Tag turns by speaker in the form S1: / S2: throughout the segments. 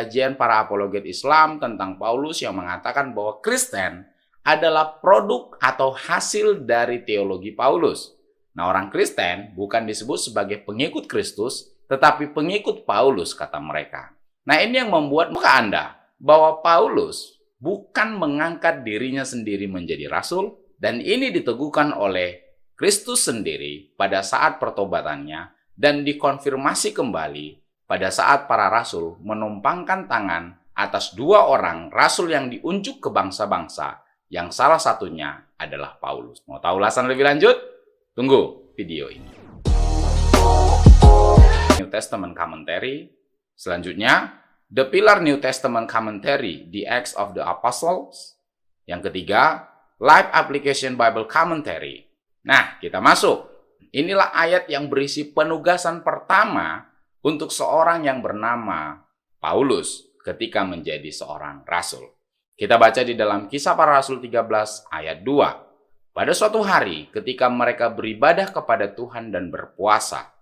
S1: Kajian para apologet Islam tentang Paulus yang mengatakan bahwa Kristen adalah produk atau hasil dari teologi Paulus. Nah, orang Kristen bukan disebut sebagai pengikut Kristus, tetapi pengikut Paulus, kata mereka. Nah, ini yang membuat Anda bahwa Paulus bukan mengangkat dirinya sendiri menjadi rasul, dan ini diteguhkan oleh Kristus sendiri pada saat pertobatannya dan dikonfirmasi kembali pada saat para rasul menumpangkan tangan atas dua orang rasul yang diunjuk ke bangsa-bangsa, yang salah satunya adalah Paulus. Mau tahu ulasan lebih lanjut? Tunggu video ini. New Testament Commentary. Selanjutnya, The Pillar New Testament Commentary, The Acts of the Apostles. Yang ketiga, Life Application Bible Commentary. Nah, kita masuk. Inilah ayat yang berisi penugasan pertama untuk seorang yang bernama Paulus ketika menjadi seorang rasul. Kita baca di dalam Kisah Para Rasul 13 ayat 2. Pada suatu hari ketika mereka beribadah kepada Tuhan dan berpuasa,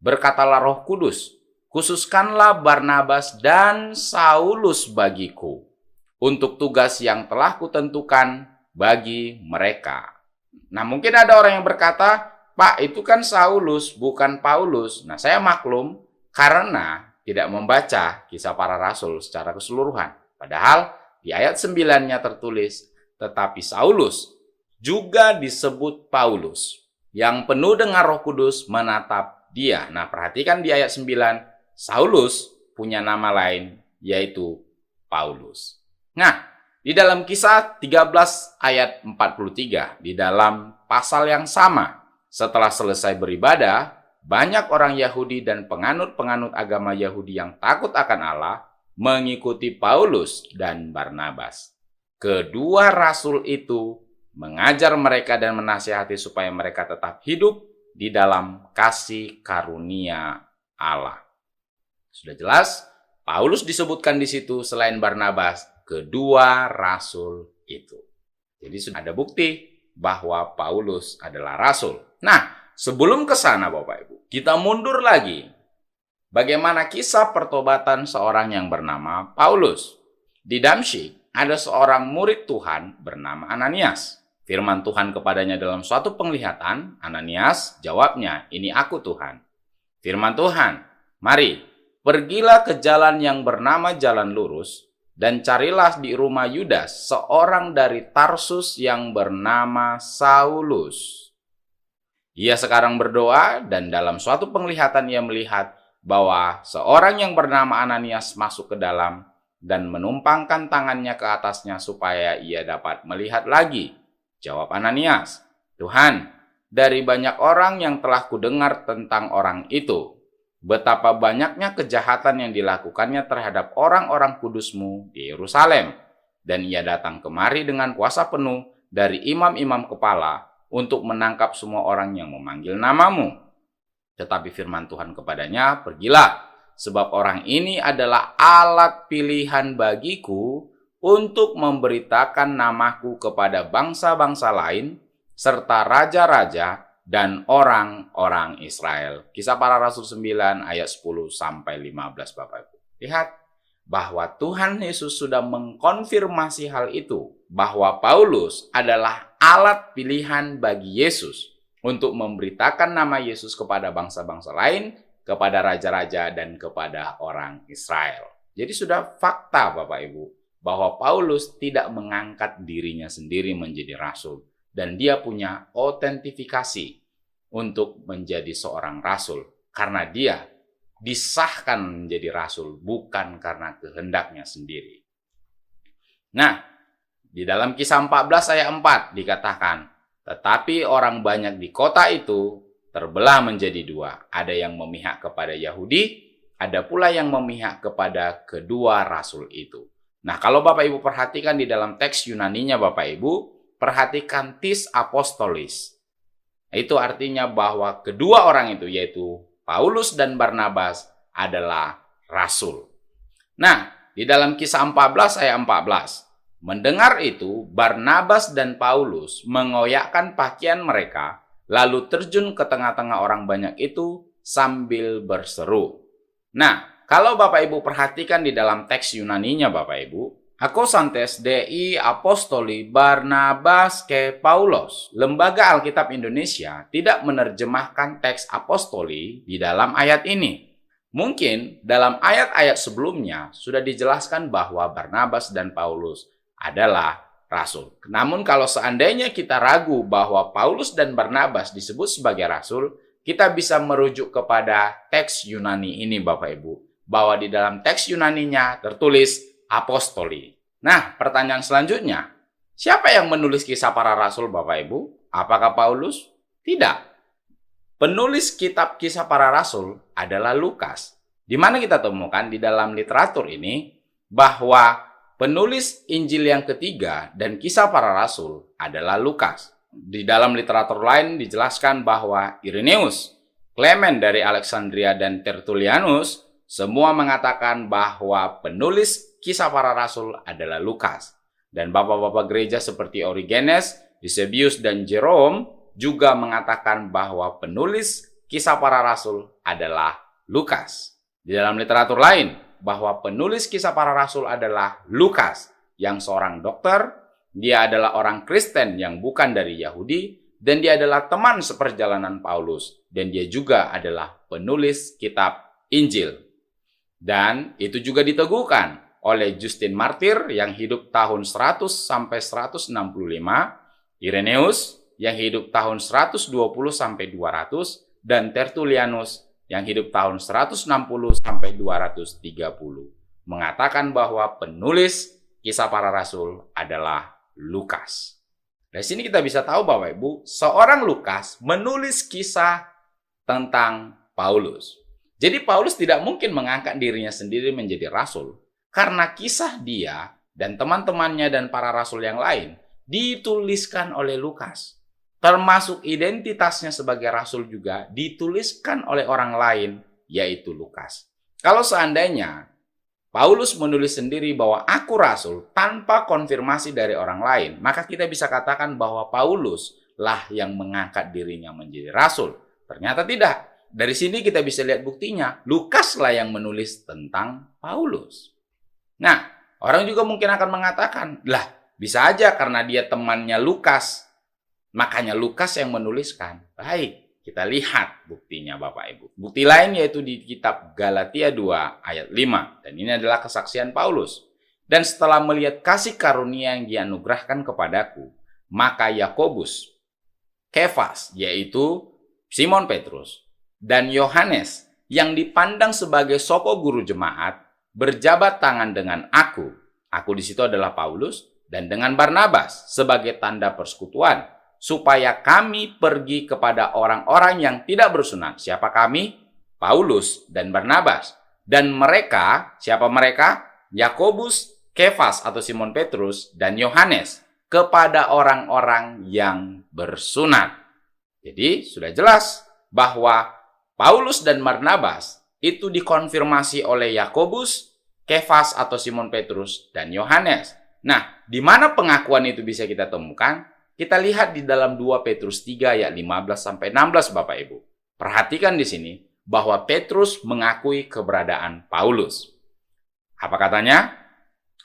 S1: berkatalah Roh Kudus, "Khususkanlah Barnabas dan Saulus bagiku untuk tugas yang telah kutentukan bagi mereka." Nah, mungkin ada orang yang berkata, "Pak, itu kan Saulus, bukan Paulus." Nah, saya maklum karena tidak membaca Kisah Para Rasul secara keseluruhan. Padahal di ayat 9-nya tertulis, "Tetapi Saulus juga disebut Paulus, yang penuh dengan Roh Kudus menatap dia." Nah, perhatikan di ayat 9, Saulus punya nama lain, yaitu Paulus. Nah, di dalam Kisah 13 ayat 43, di dalam pasal yang sama, setelah selesai beribadah, banyak orang Yahudi dan penganut-penganut agama Yahudi yang takut akan Allah mengikuti Paulus dan Barnabas. Kedua rasul itu mengajar mereka dan menasihati supaya mereka tetap hidup di dalam kasih karunia Allah. Sudah jelas, Paulus disebutkan di situ selain Barnabas, kedua rasul itu. Jadi sudah ada bukti bahwa Paulus adalah rasul. Nah, sebelum ke sana Bapak Ibu, kita mundur lagi. Bagaimana kisah pertobatan seorang yang bernama Paulus? Di Damsyik ada seorang murid Tuhan bernama Ananias. Firman Tuhan kepadanya dalam suatu penglihatan. Ananias jawabnya, "Ini aku Tuhan." Firman Tuhan, "Mari, pergilah ke jalan yang bernama Jalan Lurus, dan carilah di rumah Yudas seorang dari Tarsus yang bernama Saulus. Ia sekarang berdoa, dan dalam suatu penglihatan ia melihat bahwa seorang yang bernama Ananias masuk ke dalam dan menumpangkan tangannya ke atasnya supaya ia dapat melihat lagi." Jawab Ananias, "Tuhan, dari banyak orang yang telah kudengar tentang orang itu, betapa banyaknya kejahatan yang dilakukannya terhadap orang-orang kudus-Mu di Yerusalem. Dan ia datang kemari dengan kuasa penuh dari imam-imam kepala untuk menangkap semua orang yang memanggil nama-Mu. Tetapi firman Tuhan kepadanya, 'Pergilah, sebab orang ini adalah alat pilihan bagiku untuk memberitakan namaku kepada bangsa-bangsa lain, serta raja-raja dan orang-orang Israel.'" Kisah Para Rasul 9 ayat 10-15 Bapak Ibu. Lihat bahwa Tuhan Yesus sudah mengkonfirmasi hal itu, bahwa Paulus adalah alat pilihan bagi Yesus untuk memberitakan nama Yesus kepada bangsa-bangsa lain, kepada raja-raja dan kepada orang Israel. Jadi sudah fakta Bapak Ibu, bahwa Paulus tidak mengangkat dirinya sendiri menjadi rasul, dan dia punya autentifikasi untuk menjadi seorang rasul karena dia disahkan menjadi rasul bukan karena kehendaknya sendiri. Nah, di dalam Kisah 14 ayat 4 dikatakan, "Tetapi orang banyak di kota itu terbelah menjadi dua. Ada yang memihak kepada Yahudi, ada pula yang memihak kepada kedua rasul itu." Nah, kalau Bapak Ibu perhatikan di dalam teks Yunaninya Bapak Ibu, perhatikan tis apostolis. Itu artinya bahwa kedua orang itu, yaitu Paulus dan Barnabas, adalah rasul. Nah, di dalam Kisah 14 ayat 14, mendengar itu, Barnabas dan Paulus mengoyakkan pakaian mereka, lalu terjun ke tengah-tengah orang banyak itu sambil berseru. Nah, kalau Bapak Ibu perhatikan di dalam teks Yunaninya Bapak Ibu, Akosantes Dei Apostoli Barnabas ke Paulos, Lembaga Alkitab Indonesia tidak menerjemahkan teks apostoli di dalam ayat ini. Mungkin dalam ayat-ayat sebelumnya sudah dijelaskan bahwa Barnabas dan Paulus adalah rasul. Namun kalau seandainya kita ragu bahwa Paulus dan Barnabas disebut sebagai rasul, kita bisa merujuk kepada teks Yunani ini Bapak Ibu, bahwa di dalam teks Yunaninya tertulis apostoli. Nah, pertanyaan selanjutnya, siapa yang menulis kisah para rasul Bapak Ibu? Apakah Paulus? Tidak. Penulis kitab kisah para rasul adalah Lukas. Di mana kita temukan di dalam literatur ini bahwa penulis Injil yang ketiga dan kisah para rasul adalah Lukas. Di dalam literatur lain dijelaskan bahwa Irenaeus, Clement dari Alexandria, dan Tertullianus semua mengatakan bahwa penulis kisah para rasul adalah Lukas. Dan bapak-bapak gereja seperti Origenes, Eusebius, dan Jerome juga mengatakan bahwa penulis kisah para rasul adalah Lukas. Di dalam literatur lain, bahwa penulis kisah para rasul adalah Lukas, yang seorang dokter, dia adalah orang Kristen yang bukan dari Yahudi, dan dia adalah teman seperjalanan Paulus, dan dia juga adalah penulis kitab Injil. Dan itu juga diteguhkan oleh Justin Martir yang hidup tahun 100 sampai 165, Irenaeus yang hidup tahun 120 sampai 200, dan Tertullianus yang hidup tahun 160 sampai 230, mengatakan bahwa penulis kisah para rasul adalah Lukas. Dari sini kita bisa tahu Bapak Ibu, seorang Lukas menulis kisah tentang Paulus. Jadi Paulus tidak mungkin mengangkat dirinya sendiri menjadi rasul, karena kisah dia dan teman-temannya dan para rasul yang lain dituliskan oleh Lukas. Termasuk identitasnya sebagai rasul juga dituliskan oleh orang lain, yaitu Lukas. Kalau seandainya Paulus menulis sendiri bahwa aku rasul tanpa konfirmasi dari orang lain, maka kita bisa katakan bahwa Paulus lah yang mengangkat dirinya menjadi rasul. Ternyata tidak. Dari sini kita bisa lihat buktinya, Lukas lah yang menulis tentang Paulus. Nah, orang juga mungkin akan mengatakan, lah bisa aja karena dia temannya Lukas, makanya Lukas yang menuliskan. Baik, kita lihat buktinya Bapak Ibu. Bukti lain yaitu di kitab Galatia 2 ayat 5. Dan ini adalah kesaksian Paulus. Dan setelah melihat kasih karunia yang dianugerahkan kepadaku, maka Yakobus, Kefas, yaitu Simon Petrus, dan Yohanes yang dipandang sebagai soko guru jemaat, berjabat tangan dengan aku. Aku di situ adalah Paulus, dan dengan Barnabas sebagai tanda persekutuan, supaya kami pergi kepada orang-orang yang tidak bersunat. Siapa kami? Paulus dan Barnabas. Dan mereka, siapa mereka? Yakobus, Kefas atau Simon Petrus, dan Yohanes, kepada orang-orang yang bersunat. Jadi sudah jelas bahwa Paulus dan Barnabas itu dikonfirmasi oleh Yakobus, Kefas atau Simon Petrus, dan Yohanes. Nah, di mana pengakuan itu bisa kita temukan? Kita lihat di dalam 2 Petrus 3 ayat 15 sampai 16 Bapak Ibu. Perhatikan di sini bahwa Petrus mengakui keberadaan Paulus. Apa katanya?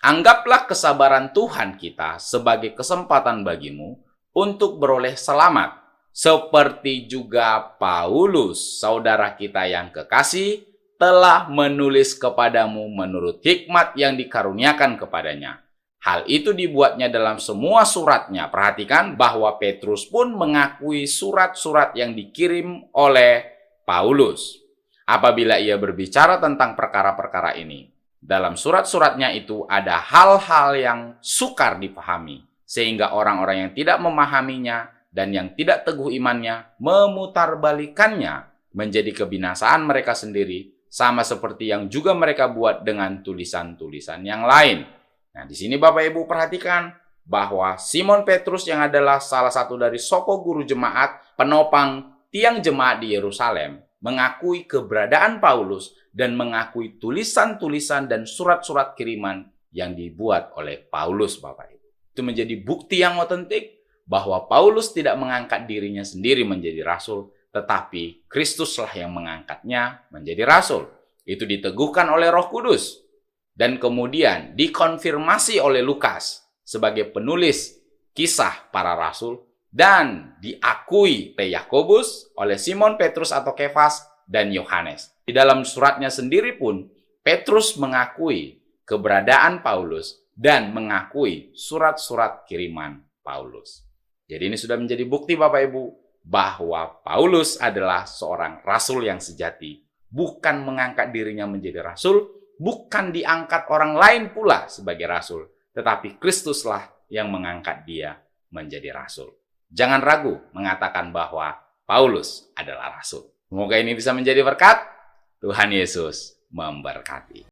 S1: Anggaplah kesabaran Tuhan kita sebagai kesempatan bagimu untuk beroleh selamat, seperti juga Paulus, saudara kita yang kekasih, telah menulis kepadamu menurut hikmat yang dikaruniakan kepadanya. Hal itu dibuatnya dalam semua suratnya. Perhatikan bahwa Petrus pun mengakui surat-surat yang dikirim oleh Paulus. Apabila ia berbicara tentang perkara-perkara ini, dalam surat-suratnya itu ada hal-hal yang sukar dipahami, sehingga orang-orang yang tidak memahaminya dan yang tidak teguh imannya memutarbalikannya menjadi kebinasaan mereka sendiri, sama seperti yang juga mereka buat dengan tulisan-tulisan yang lain. Nah, di sini Bapak Ibu perhatikan bahwa Simon Petrus yang adalah salah satu dari soko guru jemaat, penopang tiang jemaat di Yerusalem, mengakui keberadaan Paulus dan mengakui tulisan-tulisan dan surat-surat kiriman yang dibuat oleh Paulus, Bapak Ibu. Itu menjadi bukti yang otentik bahwa Paulus tidak mengangkat dirinya sendiri menjadi rasul, tetapi Kristuslah yang mengangkatnya menjadi rasul. itu diteguhkan oleh Roh Kudus dan kemudian dikonfirmasi oleh Lukas sebagai penulis kisah para rasul dan diakui oleh Yakobus, oleh Simon Petrus atau Kefas, dan Yohanes. Di dalam suratnya sendiri pun, Petrus mengakui keberadaan Paulus dan mengakui surat-surat kiriman Paulus. Jadi ini sudah menjadi bukti Bapak Ibu bahwa Paulus adalah seorang rasul yang sejati, bukan mengangkat dirinya menjadi rasul, bukan diangkat orang lain pula sebagai rasul, tetapi Kristuslah yang mengangkat dia menjadi rasul. Jangan ragu mengatakan bahwa Paulus adalah rasul. Semoga ini bisa menjadi berkat. Tuhan Yesus memberkati.